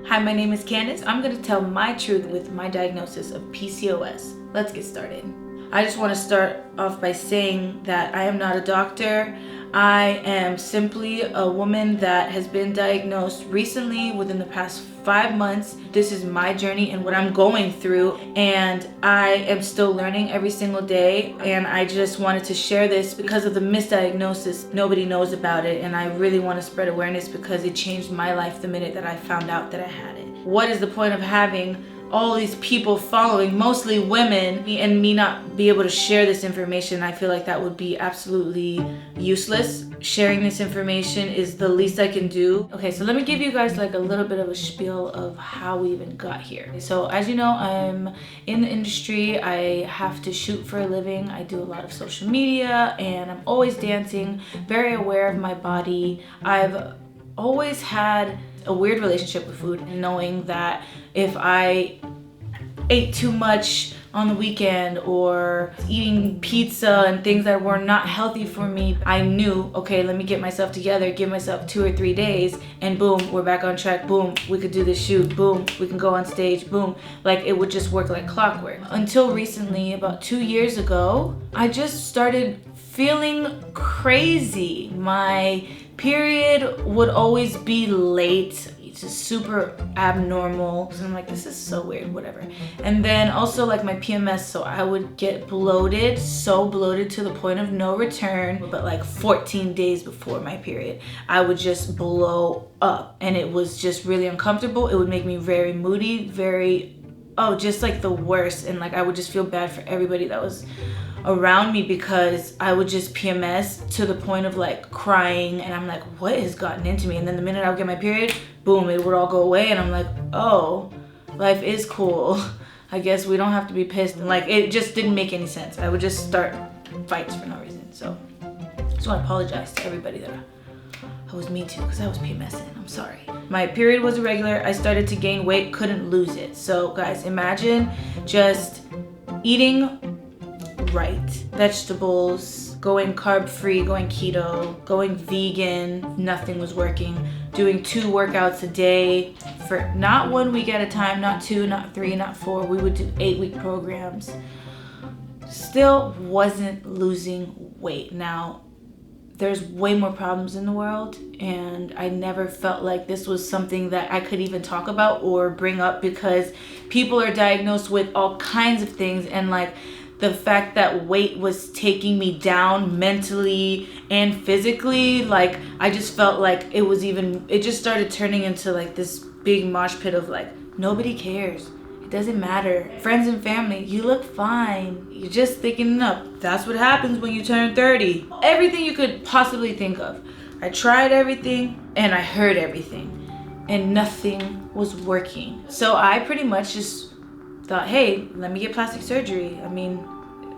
Hi, my name is Candace. I'm going to tell my truth with my diagnosis of PCOS. Let's get started. I just want to start off by saying that I am not a doctor. I am simply a woman that has been diagnosed recently within the past 5 months. This is my journey and what I'm going through, and I am still learning every single day. And I just wanted to share this because of the misdiagnosis. Nobody knows about it, and I really want to spread awareness because it changed my life the minute that I found out that I had it. What is the point of having all these people following, mostly women, and me not be able to share this information? I feel like that would be absolutely useless. Sharing this information is the least I can do. Okay, so let me give you guys like a little bit of a spiel of how we even got here. So as you know, I'm in the industry. I have to shoot for a living. I do a lot of social media and I'm always dancing, very aware of my body. I've always had a weird relationship with food, knowing that if I ate too much on the weekend or eating pizza and things that were not healthy for me, I knew, okay, let me get myself together, give myself 2 or 3 days, and boom, we're back on track. Boom, we could do this shoot. Boom, we can go on stage. Boom, like it would just work like clockwork. Until recently, about 2 years ago, I just started feeling crazy. My period would always be late. It's just super abnormal. So I'm like, this is so weird, whatever. And then also like my PMS, so I would get bloated, so bloated to the point of no return. But like 14 days before my period, I would just blow up and it was just really uncomfortable. It would make me very moody, just like the worst. And like I would just feel bad for everybody that was around me because I would just PMS to the point of like crying, and I'm like, what has gotten into me? And then the minute I would get my period, boom, it would all go away, and I'm like, oh, life is cool. I guess we don't have to be pissed. And like it just didn't make any sense. I would just start fights for no reason. So I just want to apologize to everybody that I was mean to because I was PMSing. I'm sorry. My period was irregular. I started to gain weight, couldn't lose it. So guys, imagine just eating right, vegetables, going carb free, going keto, going vegan, nothing was working. Doing 2 workouts a day for not 1 week at a time, not 2, not 3, not 4. We would do 8-week programs. Still wasn't losing weight. Now, there's way more problems in the world, and I never felt like this was something that I could even talk about or bring up because people are diagnosed with all kinds of things, and like the fact that weight was taking me down mentally and physically, like I just felt like it just started turning into like this big mosh pit of like, nobody cares. It doesn't matter. Friends and family, you look fine. You're just thickening up. That's what happens when you turn 30. Everything you could possibly think of. I tried everything and I heard everything and nothing was working. So I pretty much just thought, hey, let me get plastic surgery. I mean,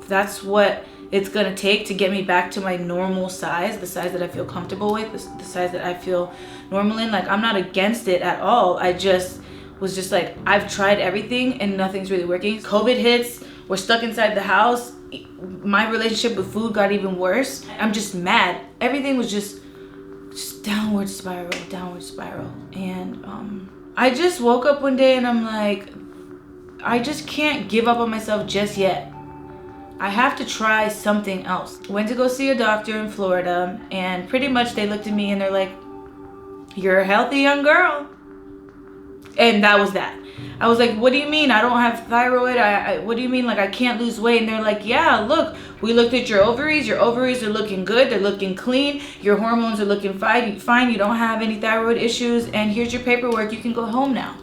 if that's what it's gonna take to get me back to my normal size, the size that I feel comfortable with, the size that I feel normal in, like I'm not against it at all. I just was just like, I've tried everything and nothing's really working. COVID hits, we're stuck inside the house. My relationship with food got even worse. I'm just mad. Everything was just downward spiral. And I just woke up one day and I'm like, I just can't give up on myself just yet. I have to try something else. Went to go see a doctor in Florida, and pretty much they looked at me and they're like, you're a healthy young girl. And that was that. I was like, what do you mean? I don't have thyroid. What do you mean? Like I can't lose weight? And they're like, yeah, look, we looked at your ovaries. Your ovaries are looking good. They're looking clean. Your hormones are looking fine. You don't have any thyroid issues. And here's your paperwork. You can go home now.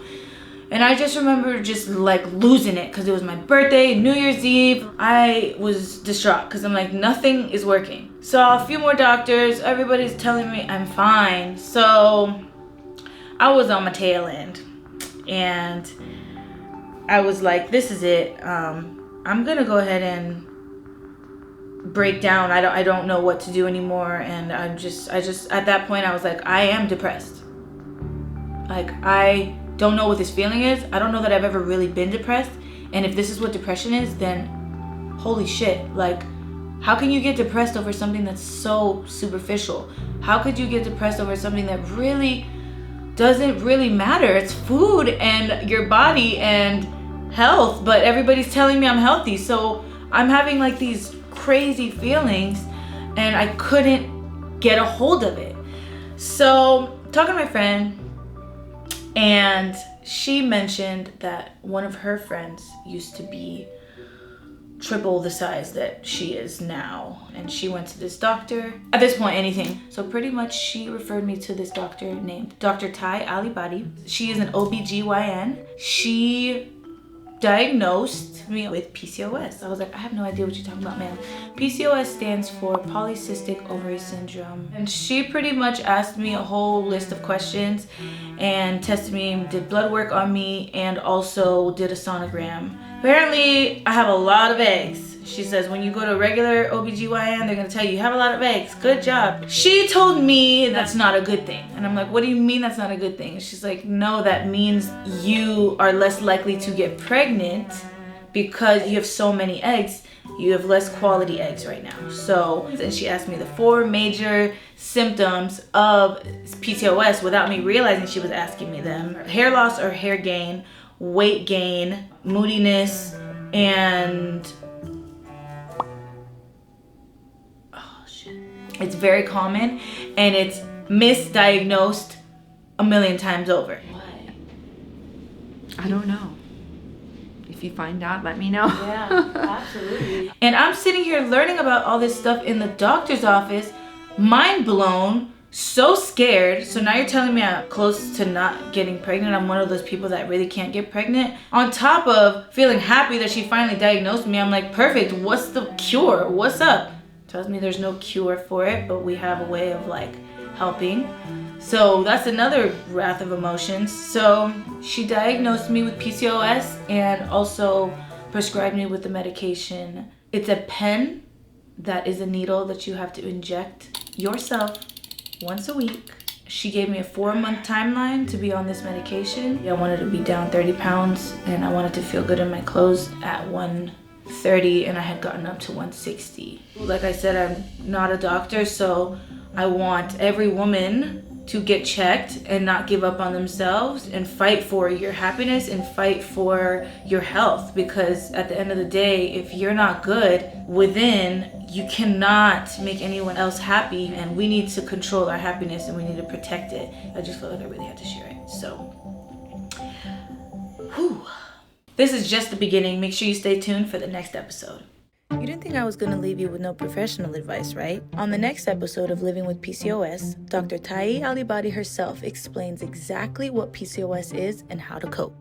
And I just remember just like losing it because it was my birthday, New Year's Eve. I was distraught because I'm like, nothing is working. Saw a few more doctors. Everybody's telling me I'm fine. So I was on my tail end. And I was like, this is it. I'm going to go ahead and break down. I don't know what to do anymore. And I just at that point, I was like, I am depressed. Like, I don't know what this feeling is. I don't know that I've ever really been depressed. And if this is what depression is, then holy shit. Like, how can you get depressed over something that's so superficial? How could you get depressed over something that really doesn't really matter. It's food and your body and health, but everybody's telling me I'm healthy. So I'm having like these crazy feelings and I couldn't get a hold of it. So talking to my friend, and she mentioned that one of her friends used to be triple the size that she is now, and she went to this doctor. At this point, anything. So pretty much she referred me to this doctor named Dr. Tai Alibadi. She is an OBGYN. She diagnosed me with PCOS. I was like, I have no idea what you're talking about, man. PCOS stands for polycystic ovary syndrome. And she pretty much asked me a whole list of questions and tested me, did blood work on me, and also did a sonogram. Apparently, I have a lot of eggs. She says when you go to a regular OBGYN, they're gonna tell you have a lot of eggs. Good job. She told me that's not a good thing. And I'm like, what do you mean that's not a good thing? She's like, no, that means you are less likely to get pregnant because you have so many eggs. You have less quality eggs right now. So, and she asked me the 4 major symptoms of PCOS without me realizing she was asking me them. Hair loss or hair gain, weight gain, moodiness, and it's very common and it's misdiagnosed a million times over. Why? I don't know. If you find out, let me know. Yeah, absolutely. And I'm sitting here learning about all this stuff in the doctor's office, mind blown, so scared. So now you're telling me I'm close to not getting pregnant. I'm one of those people that really can't get pregnant. On top of feeling happy that she finally diagnosed me, I'm like, perfect, what's the cure? What's up? Tells me there's no cure for it, but we have a way of like helping. So that's another wrath of emotions. So she diagnosed me with PCOS and also prescribed me with the medication. It's a pen that is a needle that you have to inject yourself once a week. She gave me a 4-month timeline to be on this medication. I wanted to be down 30 pounds and I wanted to feel good in my clothes at 130, and I had gotten up to 160. Like I said, I'm not a doctor, so I want every woman to get checked and not give up on themselves and fight for your happiness and fight for your health, because at the end of the day, if you're not good within, you cannot make anyone else happy, and we need to control our happiness and we need to protect it. I just felt like I really had to share it. So, whew. This is just the beginning. Make sure you stay tuned for the next episode. You didn't think I was going to leave you with no professional advice, right? On the next episode of Living with PCOS, Dr. Tai Alibadi herself explains exactly what PCOS is and how to cope.